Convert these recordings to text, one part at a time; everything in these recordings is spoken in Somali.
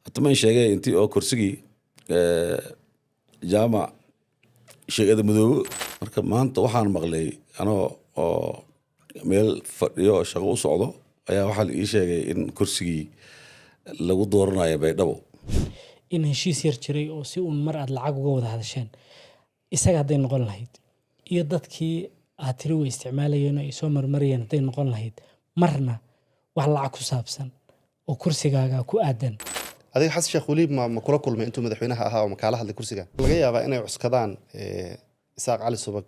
atama sheegay intii oo kursigii jaamac sheegada madoow marka maanta waxaan maqlay anoo oo meel fadhiyo shaqo u socdo ayaa waxa la ii sheegay in kursigii lagu dooranayo Baydhabo in heshiis yar jiray oo si uun mar aad lacag uga wada hadasheen isaga haday noqon lahayd iyo dadkii aad tiri way isticmaalayeen ay soo marmarayeen haday noqon lahayd marna wax lacag ku saabsan oo kursigaaga ku aadan adiga xasan sheekh wali ma kula kulmay intuu madaxweynaha ahaa oo makaala hadlay kursiga laga yaabaa inay cuskadaan Isaaq Cali Subag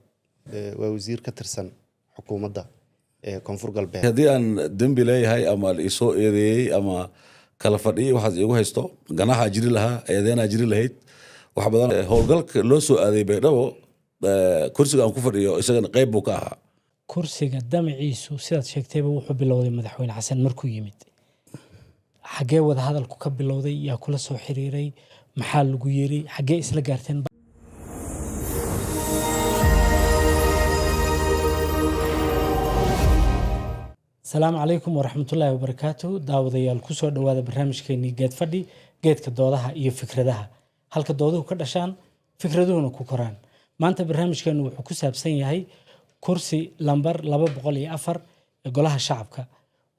waa wasiir ka tirsan xukuumadda koonfur galbeed hadii aan dambi leeyahay ama la isoo eedeeyay ama kala fadhiyo waxaad igu haysto ganaha jiri lahaa eedeena jiri lahayd wax badan howlgalka loo soo aaday Baydhabo kursiga aan ku fadhiyo isagana qayb buu ka ahaa kursiga damaciisu sidaad sheegtayba wuxuu bilowday madaxweyne xasan markuu yimid xagee wada hadalku ka bilowday yaa kula soo xiriiray maxaa lagu yiri xagee isla gaarteen السلام عليكم ورحمة الله وبركاته داوديال كسر دوادة برنامج كيني جد فدي جد كدودها إيه فكرتها هل كدوده كدشان فكرتهونه كوكران ما أنت برنامج كانوا حكوسها بسنة هاي كرسي لمبر لبا بقولي أفر يقولها شعبك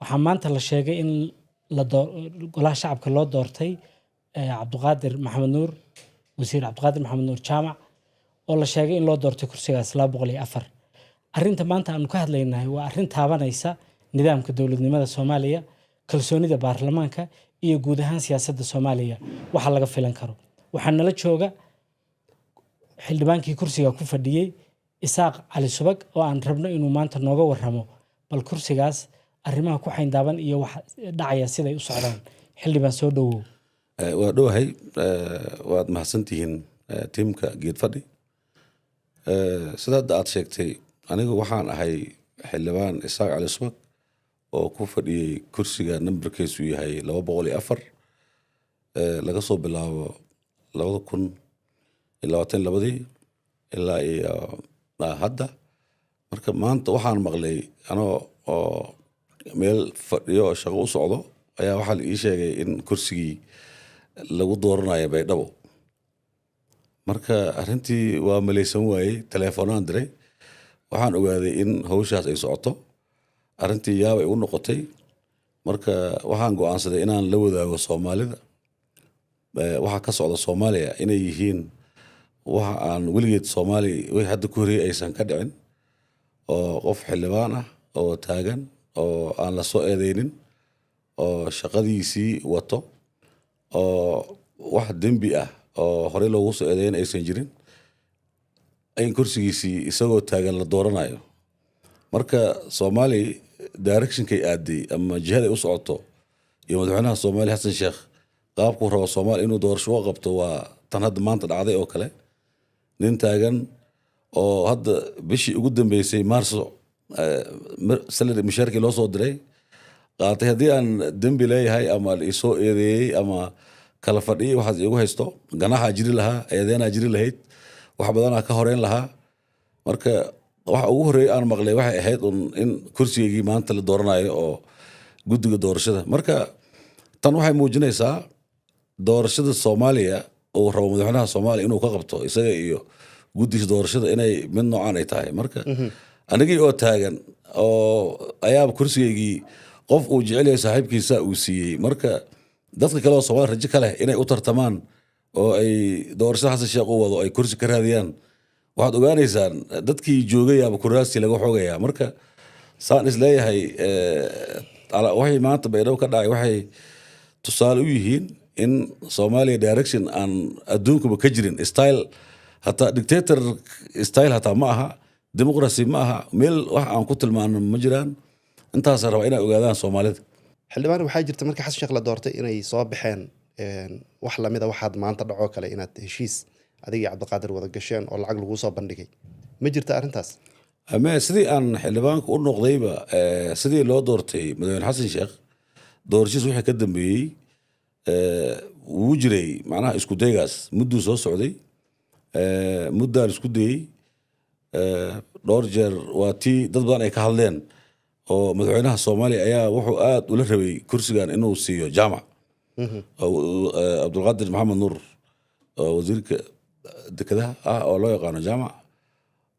وحمانت الشيء إن يقولها شعبك الله دورتي عبد القادر محمد نور وزير عبد القادر محمد نور جامع ولا شيء إن الله دورتي كرسي لبا بقولي أفر أرنت ما أنت أنو كهد لينا هو أرنت هابانيسا nidaamka dawladnimada Soomaaliya kalsoonida baarlamaanka iyo guud ahaan siyaasadda Soomaaliya waxa laga filan karo waxa nala jooga xildhibaankii kursiga ku fadhiyay Isaaq Cali Subag oo aan rabno inuu maanta nooga warramo bal kursigaas arrimaha ku xayndaaban iyo wax dhacaya sida ay u socdaan xildhibaan soo dhawow waa dhawahay waad mahadsantihiin tiimka geed fadhi sidaad aad sheegtay anigu waxaan ahay xildhibaan Isaaq Cali Subag oo ku fadhiyay kursiga numberkiisu yahay 204 laga soo bilaabo 2022 ilaa iyo hadda marka maanta waxaan maqlay anoo oo meel fadhiyo shaqo u socdo ayaa waxa la ii sheegay in kursigii lagu dooranayo Baydhabo marka arrintii waa malaysan waayay telefoonaan diray waxaan ogaaday in hawshaas ay socoto arrintii yaab ay u noqotay marka waxaan go'aansaday inaan la wadaago Soomaalida waxa ka socda Soomaaliya inay yihiin waxa aan weligeed Soomaali way hadda ku horey aysan ka dhicin oo qof xildhibaan ah oo taagan oo aan la soo eedeynin oo shaqadiisii wato oo wax dambi ah oo hore loogu soo eedeyn aysan jirin ay kursigiisii isagoo taagan la dooranayo marka Soomaali direction kay aaday ama jihada u socoto iyo madaxweynaha Soomaali Xasan Sheekh qaabku rabo Soomaali inuu doorasho qabto waa tan hadda maanta dhacday oo kale nin taagan oo hadda bishii ugu dambeysay Maarso salary mushaarkii loo soo diray qaatay hadii aan dambi leeyahay ama la isoo eedeeyay ama kala fadhiyo waxaad igu haysto ganaha jiri lahaa eedeena jiri lahayd wax badan ka horeyn lahaa marka waxa ugu horeeyay aan maqlay waxay ahayd in kursigii maanta la dooranayo oo guddiga doorashada marka tan waxay muujinaysaa doorashada Soomaaliya oo rabo madaxweynaha Soomaaliya inuu ka qabto isaga iyo guddiga doorashada inay mid noocaan ay tahay marka anigii oo taagan oo ayaa kursigii qof uu jecel yahay saaxiibkiisa uu siiyay marka dadka kale oo Soomaali rajo kale inay u tartamaan oo ay doorashada Xasan Sheekh u wado ay kursi ka raadiyaan waxaad ogaanaysaan dadkii joogay ama kuraasi laga xoogaya marka saan isleeyahay waxay maanta Baydhabo ka dhacay waxay tusaale u yihiin in Soomaaliya direction aan adduunkuba ka jirin style hatta dictator style hatta ma aha democracy ma aha meel wax aan ku tilmaano ma jiraan intaas raba inay ogaadaan Soomaalida xildhibaan waxaa jirta markii Xasan Sheekh la doortay inay soo baxeen wax lamida waxaad maanta dhaco kale inaad heshiis adiga Cabdi Qaadir wada gasheen oo lacag lagu soo bandhigay ma jirta arrintaas ama sidii aan xildhibaanku u noqdayba sidii loo doortay madaxweyne Xasan Sheekh doorashadiisa wixii ka dambeeyay wuu jiray macnaha isku daygaas muddo soo socday muddaan isku dayay dhowr jeer waa tii dad badan ay ka hadleen oo madaxweynaha Soomaaliya ayaa wuxuu aad ula rabay kursigan inuu siiyo jaamac عبد القادر محمد نور wasiirka dekedaha ah oo loo yaqaano jaamac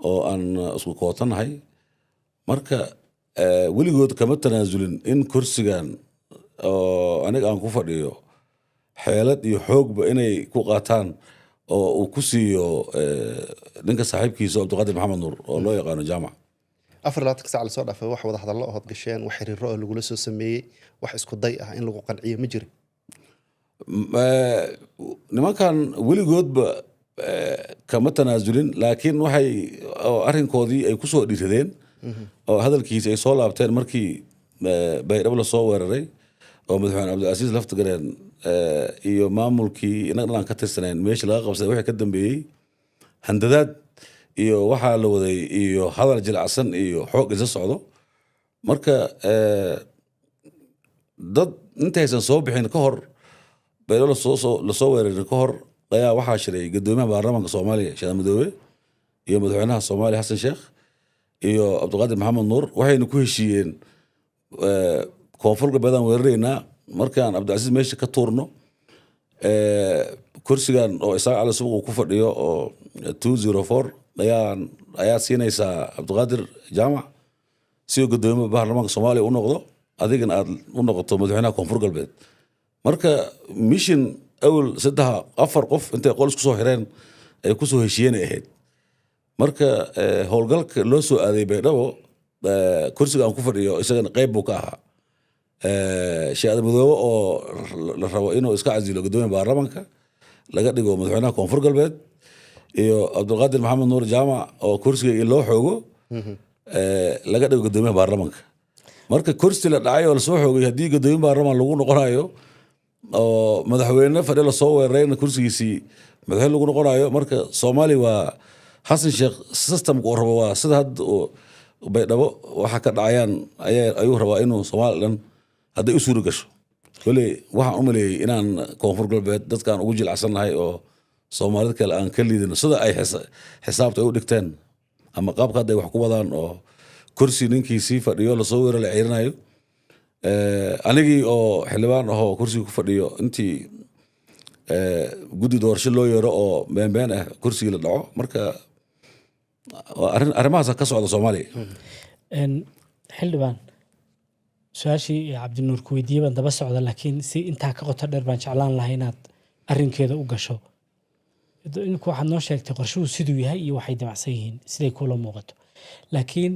oo aan isku kootanahay marka weligood kama tanaasulin in kursigan oo aniga aan ku fadhiyo xeelad iyo xoogba inay ku qaataan oo uu ku siiyo ninka saaxiibkiisa Cabdiqaadir Maxamed Nuur oo loo yaqaano jaamac 24 saac la soo dhaafay wax wada hadallo oo gasheen wax xiriiro oo lagu soo sameeyay wax isku day ah in lagu qanciyo ma jirin nimankan weligoodba kama tanaasulin laakiin waxay arrinkoodii ay ku soo dhiiradeen oo hadalkiisa ay soo laabteen markii baydhabo la soo weeraray oo madaxweyne Cabdilcasiis Laftagareen iyo maamulkii inaga dhan ka tirsaneen meesha laga qabsaday wixii ka dambeeyay handadaad iyo waxaa la waday iyo hadal jilacsan iyo xoog isa socdo marka dad intaysan soo bixin ka hor baydhabo la soo weeraray ka hor ayaa waxaa shiray gudoomiyaha baarlamaanka Soomaaliya Sheekh Madoobe iyo madaxweynaha Soomaaliya Xasan Sheekh iyo Cabdiqaadir Maxamed Nuur waxayna ku heshiiyeen koonfur galbeedaan weeraraynaa markaan Cabdilcasiis meesha ka tuurno kursigan oo Isaaq Cali Subuq ku fadhiyo oo 204 ayaa siinaysaa Cabdiqaadir jaamac si uu gudoomiyaha baarlamaanka Soomaaliya u noqdo adigana aad u noqoto madaxweynaha koonfur galbeed marka mission awal 3-4 qof intay qol isku soo xireen ay ku soo heshiiyeen ahayd marka howlgalka loo soo aaday baydhabo kursiga aan ku fadhiyo isagana qayb buu ka ahaa Sheekh Madoobe oo la rabo inuu iska casilo gudoomiyaha baarlamaanka laga dhigo madaxweynaha koonfur galbeed iyo Cabdiqaadir Maxamed Nuur jaamac oo kursiga loo xoogo laga dhigo gudoomiyaha baarlamaanka marka kursi la dhacay oo la soo xoogay hadii gudoomiyaha baarlamaanka lagu noqonayo oo madaxweyne fadhi la soo weerarayna kursigiisii madaxweyne lagu noqonayo marka Soomaali waa Xasan Sheekh systemku rabo waa sida hadda baydhabo waxa ka dhacayaan ayuu rabaa inuu Soomaaliland hadday u suuro gasho wali waxaan u maleeyay inaan koonfur galbeed dadkaan ugu jilcansanahay oo Soomaalida kale aan ka liidino sida ay xisaabta u dhigteen ama qaabka hadda wax ku wadaan oo kursi ninkii sii fadhiyo la soo weeraro la ciirinayo anigii oo xildhibaan ahoo kursiga ku fadhiyo intii guddi doorasho loo yeero oo been ah kursiga la dhaco marka arrimahaas ka socda Soomaaliya xildhibaan su-aashii cabdinuur ku weydiiyey baan daba socda laakiin si intaa ka qoto dheer baan jeclaan lahaa inaad arrinkeeda u gasho inku waxaad noo sheegtay qorshuhu siduu yahay iyo waxay damacsan yihiin siday kula muuqato laakiin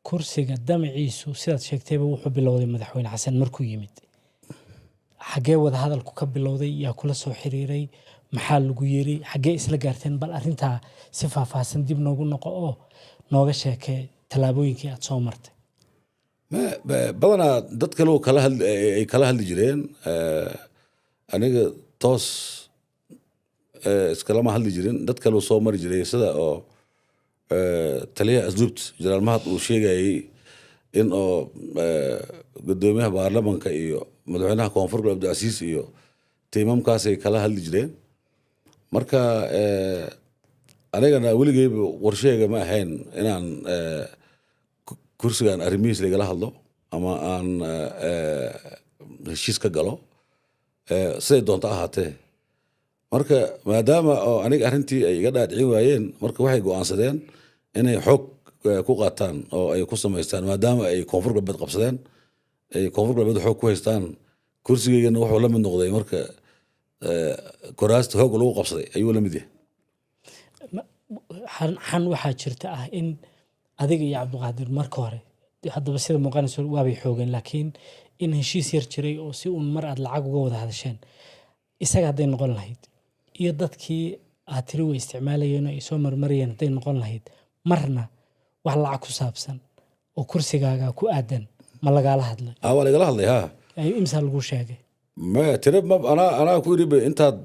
kursiga damaciisu sidaad sheegtayba wuxuu bilowday madaxweyne xasan markuu yimid xaggee wada hadalku ka bilowday yaa kula soo xiriiray maxaa lagu yiri xaggee isla gaarteen bal arrintaa si faahfaahsan dib noogu noqo oo nooga sheekee tallaabooyinkii aad soo martay badanaa dad kale ay kala hadli jireen aniga toos iskalama hadli jirin dad kale soo mari jiray sida oo taliyaha asluubta jeneraal mahad uu sheegayay in oo gudoomiyaha baarlamaanka iyo madaxweynaha koonfur galbeed Cabdilcasiis iyo tiimamkaas ay kala hadli jireen marka anigana weligeyba qorsheega ma ahayn inaan kursigan arrimihiis lagala hadlo ama aan heshiis ka galo siday doonto ahaatee marka maadaama oo aniga arrintii ay iga dhaadhicin waayeen marka waxay go'aansadeen inay xoog ku qaataan oo ay ku samaystaan maadaama ay koonfur galbeed qabsadeen ay koonfur galbeed xoog ku haystaan kursigeygana wuxuu la mid noqday marka kuraasta xoog lagu qabsaday ayuu la mid yahay xan waxaa jirta ah in adiga iyo Cabdiqaadir marka hore haddaba sida muuqanayso waabay xoogeen laakiin in heshiis yar jiray oo si uun mar aad lacag uga wada hadasheen isaga hadday noqon lahayd iyo dadkii aad tiri way isticmaalayeen oo ay soo marmarayeen hadday noqon lahayd marna wax lacag ku saabsan oo kursigaaga ku aadan ma lagala hadlay waa lagala hadlay ay imsa lagu sheegay ma tira ma ana ku yiri intaad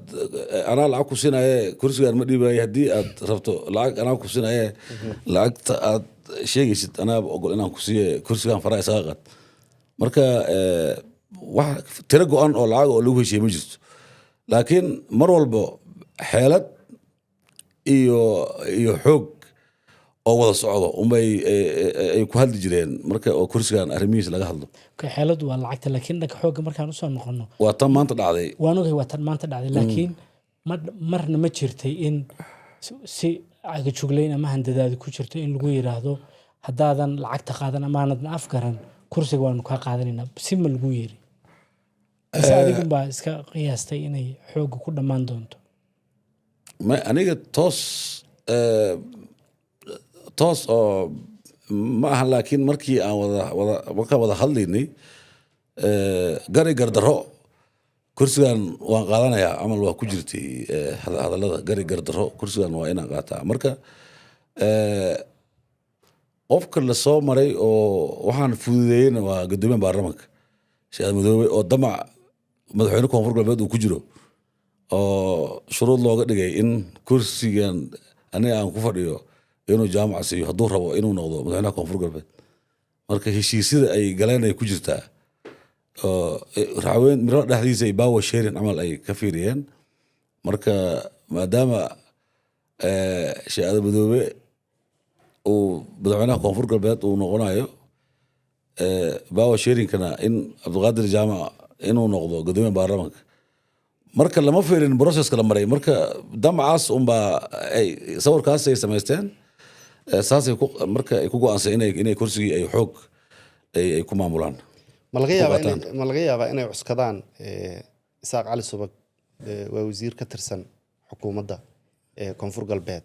ana lacag ku sinaaye kursigan ma dhiibay hadii aad rabto lacag ana ku sinaaye lacagta aad sheegaysid ana ogol inaan ku siiyo kursigan faraa isaga qad marka wax tira go'an oo lacag oo lagu heshiiyay ma jirto laakiin mar walba xeelad iyo xoog oo wada socdo unbay ay ku hadli jireen marka oo kursigan arrimihiisa laga hadlo xeeladu waa lacagta laakiin dhanka xoogga markaan usoo noqono waa tan maanta dhacday waan ogahay waa tan maanta dhacday laakiin marna ma jirtay in si cagajuglayn ama handadaadi ku jirto in lagu yiraahdo haddaadan lacagta qaadan amaanadna afgaran kursiga waanu kaa qaadanaynaa si ma lagu yiri ase adigun baa iska qiyaastay inay xoogga ku dhammaan doonto aniga toos oo ma aha laakiin markii aan markaan wada hadlaynay gari gardaro kursigan waan qaadanayaa camal waa ku jirtay hadallada gari gardaro kursigan waa inaan qaataa marka qofka la soo maray oo waxaan fududeeyeyna waa guddoomiyaha baarlamaanka sheekh madoobe oo damac madaxweyne koonfur galbeed uu ku jiro oo shuruud looga dhigay in kursigan aniga aan ku fadhiyo inuu jaamaca siiyo hadduu rabo inuu noqdo madaxweynaha koonfur galbeed marka heshiisyada ay galeen ay ku jirtaa raxweyn miro dhexdiisa ay power sharing camal ay ka fiiriyeen marka maadaama sheekh madoobe uu madaxweynaha koonfur galbeed uu noqonayo power sharingkana in cabdiqaadir jaamac inuu noqdo guddoomiyaha baarlamaanka marka lama fiirin processka la maray marka damacaas unbaa ay sawirkaas ay samaysteen saasay marka ay ku go'aansan inay kursigii ay xoog ay ku maamulaan ma laga yaabaa inay cuskadaan isaaq cali subag waa wasiir ka tirsan xukuumadda koonfur galbeed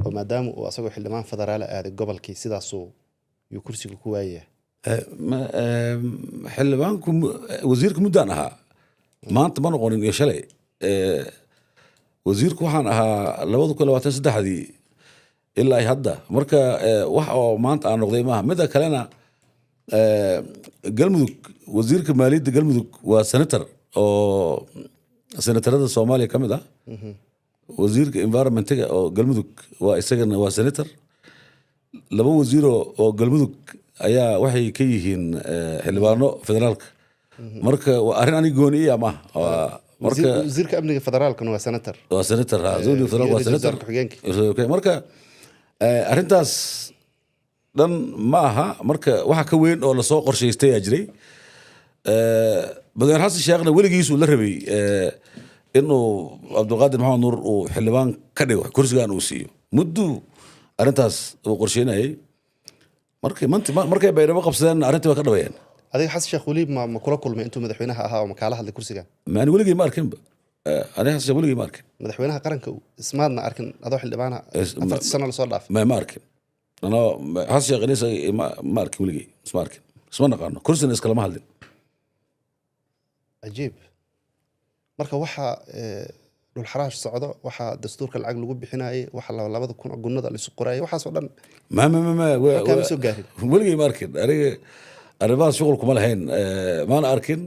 oo maadaama uu asagoo xildhibaan federaala aaday gobolkii sidaasuu yuu kursiga ku waayaya xildhibaanku wasiirka muddaan ahaa maanta ma noqonin iyo shalay wasiirku waxaan ahaa 2023 ilaa hadda marka wax oo maanta aan noqday maaha midda kalena galmudug wasiirka maaliyadda galmudug waa senator oo senatarada soomaaliya ka mid ah wasiirka environmentiga oo galmudug waa isagana waa senator laba wasiir oo galmudug ayaa waxay ka yihiin xildhibaano federaalka marka waa arrin aniga gooniya ma marka wasiirka amniga federaalkana waa senator marka arrintaas dhan ma aha marka waxa ka weyn oo lasoo qorshaystay aa jiray madaxweyne xasan sheekhna weligiisuu la rabay inuu cabdulqaadir maxamed nuur uu xildhibaan ka dhigo kursigan uu siiyo mudduu arrintaas uu qorsheynayay markay baydhabo qabsadeen arrintii waa ka dhabayeen adiga xasan sheekh weli ma kula kulmay intuu madaxweynaha ahaa oo makaala hadlay kursigan maani weligay ma arkinba aniga xasan sheekh weligay ma arkin madaxweynaha qaranka ismaadna arkin adoo xildhibaana 40 sano lasoo dhaafay ma arkin xasan sheekh inisa ma arkin weligay isma arkin isma naqaano kursina iskalama hadlin cajiib marka waxaa dhulxaraash socdo waxaa dastuurka lacag lagu bixinayay waxa 2,000 gunnada la isu qorayay waxaasoo dhan kama soo gaarin weligay ma arkin aniga arrimahaas shuqul kuma lahayn maana arkin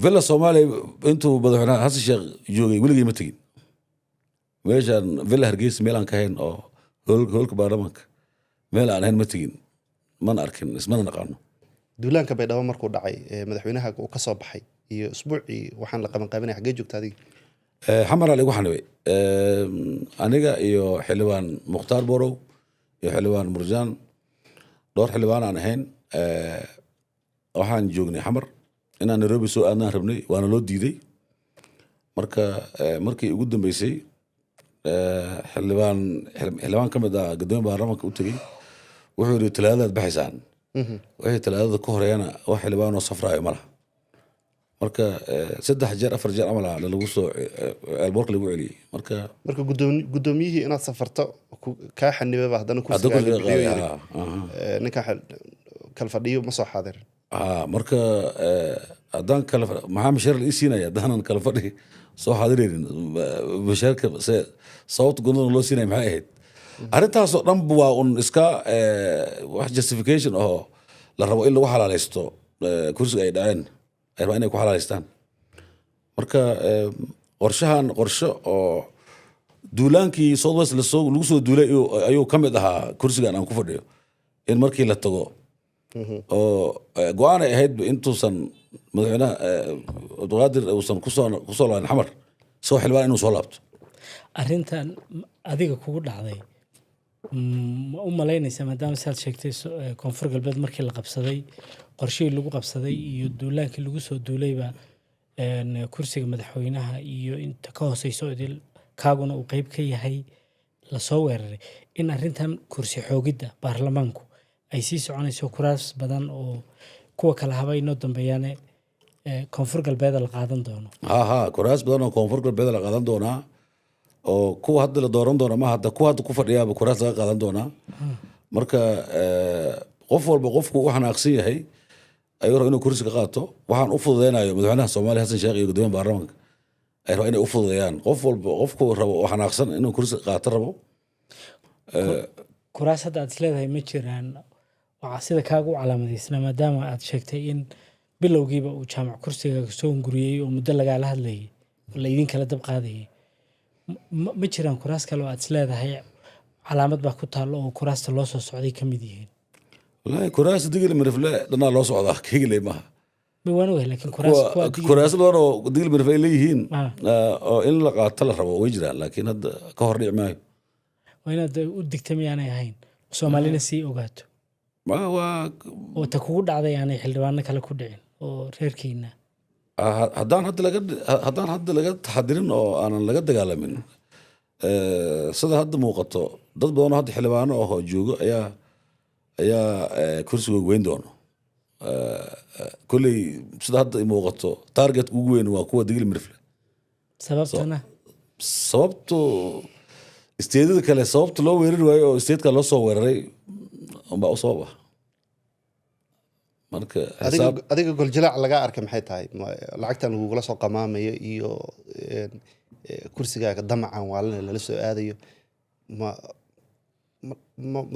villa soomaaliya intuu madaxweyne xasan sheekh joogay weligay ma tegin meeshaan villa hargeysa meel aan ka hayn oo hoolka baarlamaanka meel aan ahayn ma tegin mana arkin ismana naqaano duulaanka baydhabo markuu dhacay madaxweynaha uu ka soo baxay iyo usbuucii waxaan la qabanqaabinaya xaggee joogta adiga xamar aa lagu xanibay aniga iyo xildhibaan mukhtaar borow iyo xildhibaan murjaan dhowr xildhibaan aan ahayn waxaan joognay xamar inaan nairobi soo aadnaan rabnay waana loo diiday marka markii ugu dambeysay xildhibaan ka mid ah guddoomiyaha baarlamaanka u tegey wuxuu yidhi talaadadaad baxaysaan wixii talaadada ka horeeyana wax xildhibaan oo safraayo ma laha marka 3 jeer 4 jeer camal lagu soo eelboorka lagu celiyey marka guddoomiyihii inaad safarto kaa xanibaba haddana kursiga ninka kala fadhiyo ma soo xaadirin marka haddaan maxaa mashaar la ii siinaya haddaanan kala fadhi soo xaadiraynin mashaarka sababta gudnada loo siinaya maxay ahayd arrintaasoo dhan waa un iska wax justification oo la rabo in lagu xalaalaysto kursiga ay dhaceen ay rabaan inay ku xalaalaystaan marka qorshahan qorsho oo duulaankii southwest lagu soo duulay ayuu ka mid ahaa kursigan aan ku fadhiyo in markii la tago oo go-aan ay ahayd intuusan madaxweynaha cabdiqaadir uusan kusoo laaban xamar soo xildhibaan inuu soo laabto arrintan adiga kugu dhacday ma u malaynaysaa maadaama saad sheegtay koonfur galbeed markii la qabsaday qorshihii lagu qabsaday iyo duulaankii lagu soo duulayba kursiga madaxweynaha iyo inta ka hooseyso idil kaaguna uu qeyb ka yahay lasoo weeraray in arrintan kursi xoogidda baarlamaanku ay sii soconayso kuraas badan oo kuwa kala haba inoo dambeeyaane koonfur galbeeda la qaadan doono ha kuraas badan oo koonfur galbeed la qaadan doonaa oo kuwa hadda la dooran doona ma hadda kuwa hadda ku fadhiyaaba kuraas laga qaadan doonaa marka qof walba qofku u xanaaqsan yahay ayuu raba inuu kursi ka qaato waxaan u fududeynayo madaxweynaha Soomaaliya Xasan Sheekh iyo gudoomiyaha baarlamaanka ay rabaan inay u fududeeyaan qof walba qofku rabo oo xanaaqsan inuu kursi qaato rabo kuraas hadda aad isleedahay ma jiraan waxaa sida kaaga u calaamadaysnaa maadaama aad sheegtay in bilowgiiba uu jaamac kursiga soo hunguriyey oo muddo lagaala hadlayay oo la idinkala dab qaadayay ma jiraan kuraas kale oo aad isleedahay calaamad baa ku taallo oo kuraasta loo soo socday ka mid yihiin wallaahi kuraas digil mirifle dhanaa loo socdaa kegile maaha waan ogahay laakiin kuraas badan oo digil mirifle ay leeyihiin oo in la qaato la rabo way jiraan laakiin hadda ka hor dhici maayo waa inaad u digta miyaanay ahayn soomaalina sii ogaato oo ta kugu dhacday aanay xildhibaano kale ku dhicin oo reerkiina haddaan hadda laga taxadirin oo aanan laga dagaalamin sida hadda muuqato dad badan oo hadda xildhibaano oo joogo ayaa kursigooga weyn doono kolley sida hadda muuqato targetka ugu weyn waa kuwa digil mirifle sababtu isteedada kale sababta loo weerari waayo oo isteedka loo soo weeraray unbaa u sabab ah marka adiga goljilaac laga arkay maxay tahay lacagtan lagugula soo qamaamayo iyo kursigaaga damacan waalina lala soo aadayo ma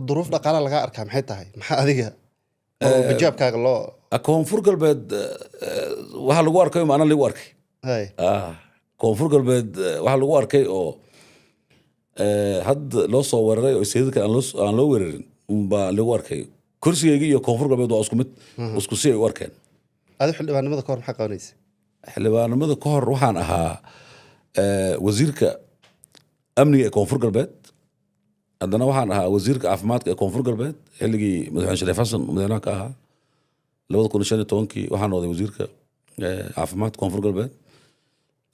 duruuf dhaqaala laga arkaa maxay tahay maxaa adiga bajaabkaaga loo koonfur galbeed waxa lagu arkay maana lagu arkay koonfur galbeed waxa lagu arkay oo hadda loo soo weeraray oo isteedka aan loo weerarin unbaa lagu arkay kursigeyga iyo koonfur galbeed waa isku mid isku si ay u arkeen adi xildhibaanimada ka hor maxaa qabanaysa xildhibaanimada ka hor waxaan ahaa wasiirka amniga ee koonfur galbeed haddana waxaan ahaa wasiirka caafimaadka ee koonfur galbeed xilligii madaxweyne Shariif Xasan madaxweynaha ka ahaa 2015 waxaan noqday wasiirka caafimaadka koonfur galbeed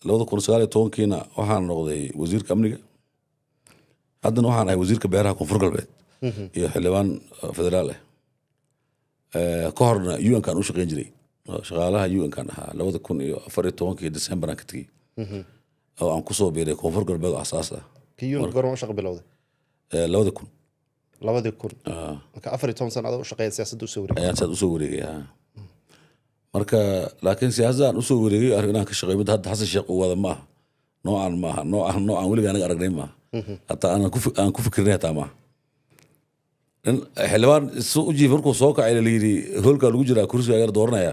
2019 waxaan noqday wasiirka amniga haddana waxaan ahay wasiirka beeraha koonfur galbeed iyo xildhibaan federaal ka horna UN kan u shaqeyn jiray shaqaalaha UN kan ahaa 2014 December aan ka tagay oo aan ku soo biiray koonfur galbeed asaas ah UN goorma shaqo bilowday 2000 marka 14 sano u shaqeeyay siyaasadda u soo wareegay ayaan u soo wareegay marka laakiin siyaasaddan u soo wareegay arrinaan ka shaqeeyay mid hadda Xasan Sheekh uu wada maaha noocan weliga anaga aragnay maaha hataa aan ku fikirnay hataa maaha xildhibaan isu u jiif markuu soo kacay la yidhi hoolkaa lagu jiraa kursiga yar dooranaya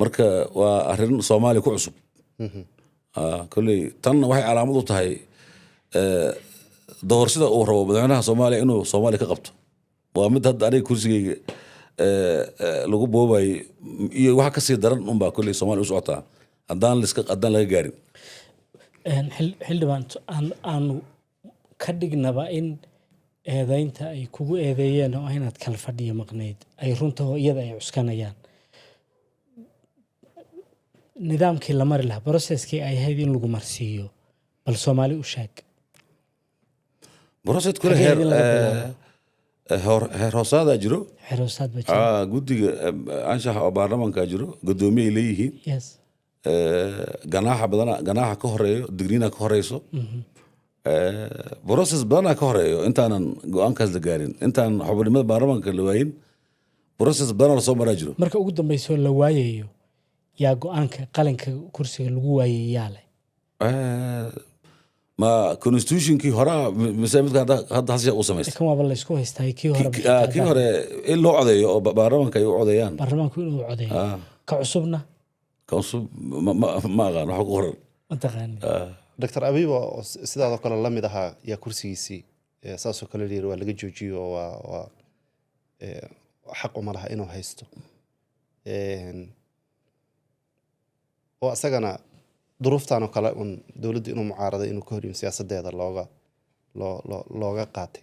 marka waa arrin Soomaaliya ku cusub kolley tanna waxay calaamad u tahay doorsida uu rabo madaxweynaha Soomaaliya inuu Soomaaliya ka qabto waa mid hadda aniga kursigeyga lagu boobayay iyo waxa ka sii daran unbaa kolley Soomaaliya u socotaa haddaan laga gaarin xildhibaan aanu ka dhignaba in eedaynta ay kugu eedeeyeen oo inaad kala fadhiyo maqnayd ay runta iyada ay cuskanayaan nidaamkii la mari lahaa processkii ay ahayd in lagu marsiiyo bal Soomaali u sheeg process kule heer hoosaada jiro guddiga anshaxa oo baarlamaanka jiro gudoomiye ay leeyihiin ganaaxa ka horeeyo digniina ka horeyso process badana ka horeeyo intaanan go-aankaas la gaarin intaan xubinimada baarlamaanka la waayin process badana lasoo maraa jiro marka ugu dambayso la waayayo yaa go-aanka qalinka kursiga lagu waayay yaa leh ma constitutionkii hore mise midka hadda hase uu samaystay kan waaba la isku haystay kii hore in loo codeeyo oo baarlamaanka ay u codeeyaan baarlamaanku inuu codeeyo ka cusubna ma aqaan waxa ku qoran mataqaani Dr. Abiba sidaadoo kale la mid ahaa yaa kursigiisii saasoo kale leeyahay waa laga joojiyo waa xaq uma laha inuu haysto oo asagana duruuftan oo kale dawladda inuu mucaarado inuu ka horiyo siyaasadeeda looga qaatay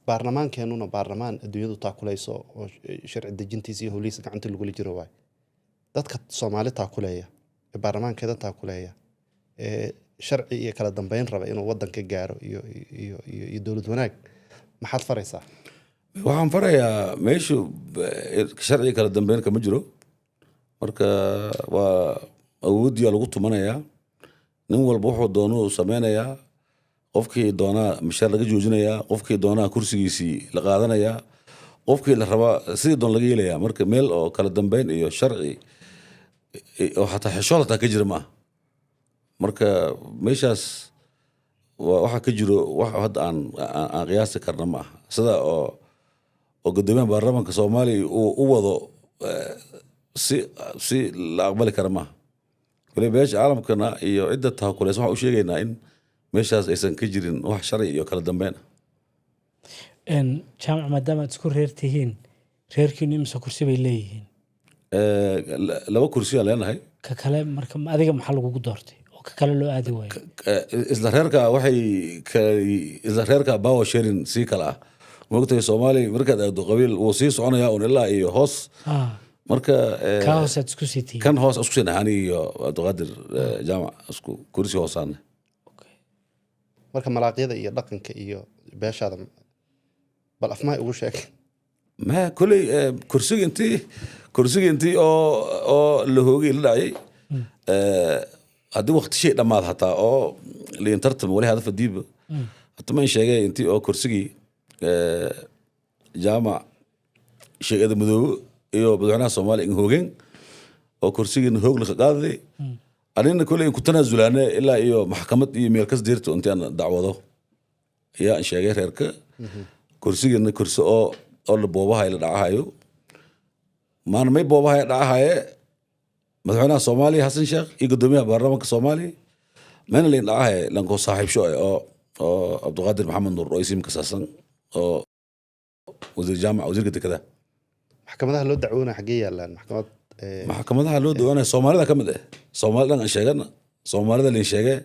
baarlamaankeenuna baarlamaan adduunyadu taakulayso oo sharci dejintiisa iyo howlihiisa gacanta lagula jiro waay dadka Soomaali taakuleeya ee baarlamaankeeda taakuleeya sharci iyo kala dambeyn raba inuu wadanka gaaro iyo dowlad wanaag maxaad faraysaa waxaan farayaa meeshu sharci kala dambeyn kama jiro marka waa awoodiya lagu tumanayaa nin walba wuxuu doono sameynayaa qofkii doonaa mishaar laga joojinayaa qofkii doonaa kursigiisii la qaadanayaa qofkii la rabaa sidii doon laga yeelayaa marka meel oo kala dambeyn iyo sharci oo xataa xishood xataa ka jira maaha marka meeshaas waxa ka jiro wax hadda aan qiyaasi karna maaha sida oo gudoomiyaha baarlamaanka Soomaaliya uu u wado si la aqbali kara maaha kale beesha caalamkana iyo cidda taakulaysa waxa u sheegaynaa in meeshaas aysan ka jirin wax sharci iyo kala dambeyn jaamac maadaama aad isku reer tihiin reerkiinu imisa kursi bay leeyihiin laba kursi aan leenahay ka kale marka adiga maxaa lagugu doortay oo ka kale loo aadi waayo isla reerka power sharing si kala ah moogtay Soomaaliya markaad aado qabiil uu sii soconaya oo ilaa iyo hoos marka ka hoos aad isku siitay kan hoos isku sinaani iyo Abdulqaadir jaamac isku kursi hoosaan marka malaaqyada iyo dhaqanka iyo beeshaada bal afmaay ugu sheeg ma kulay kursiga intii oo la hoogay la dhacay haddii waqti shay dhamaad hataa oo liin tartam wali hadaf diib hatta ma sheegay intii oo kursigii jaamac sheegada madoobo iyo madaxweynaha Soomaaliya in hoogeen oo kursigiina hoog la qaaday anina kulay ku tanaasulaane ilaa iyo maxkamad iyo meel kas dirto intii aan dacwado yaa sheegay reerka kursigiina kursi oo la boobaha la dhacayo maan may boobaha dhacaye madaxweynaha Soomaaliya Xasan Sheekh iyo gudoomiyaha baarlamaanka Soomaaliya mana leen dhacaye lanko saaxiibsho oo Abdulqaadir Maxamed Nuur oo isim kasaasan oo wasiir jaamac wasiirka dekedaha maxkamadaha loo dacwoonaa xagee yaalaan maxkamadaha loo dacwoonaa Soomaalida kamid ah Soomaalida aan sheegana Soomaalida leen sheegay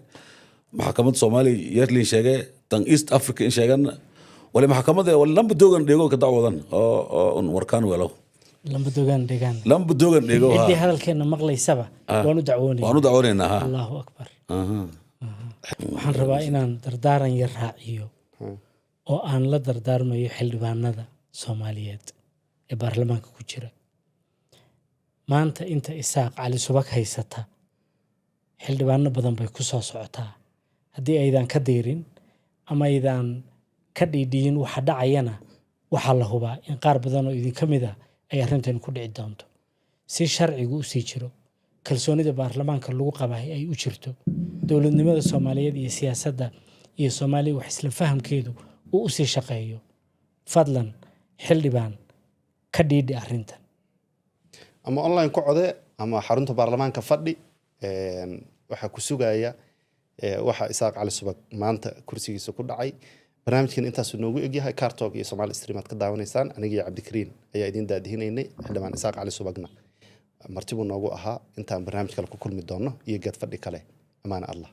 maxkamad Soomaaliya yar leen sheegay tan East Africa in sheegana wala maxkamada wala lamba doogan dheego ka dacwadan oo warkaan welo lamba doogan dheego hadii hadalkeena maqlaysaba waanu dacwoonaynaa Allahu akbar waxaan rabaa inaan dardaaran yar raaciyo oo aan la dardaarmayo xildhibaanada Soomaaliyeed ee baarlamaanka ku jira maanta inta Isaaq Cali Subag haysata xildhibaano badan bay ku soo socotaa haddii aydan ka diirin ama aydan ka dhiidhiin waxa dhacayana waxa la hubaa in qaar badan oo idin kamid ah ay arrintan ku dhici doonto si sharcigu u sii jiro kalsoonida baarlamaanka lagu qabay ay u jirto dowladnimada Soomaaliyeed iyo siyaasadda iyo Soomaaliya wax isla fahamkeedu uu sii shaqeeyo fadlan xildhibaan ka dhiidhi arrintan ama online ku code ama xarunta baarlamaanka fadhi waxa ku sugaya waxa Isaaq Cali Subag maanta kursigiisa ku dhacay barnaamijkan intaas noogu egyahay Cartalk iyo Somali Stream aad ka daawanaysaan aniga iyo Cabdikariin ayaa idin daadihinaynay xildhibaan Isaaq Cali Subagna martibu noogu ahaa intaan barnaamij kale ku kulmi doono iyo geed fadhi kale amaana Allah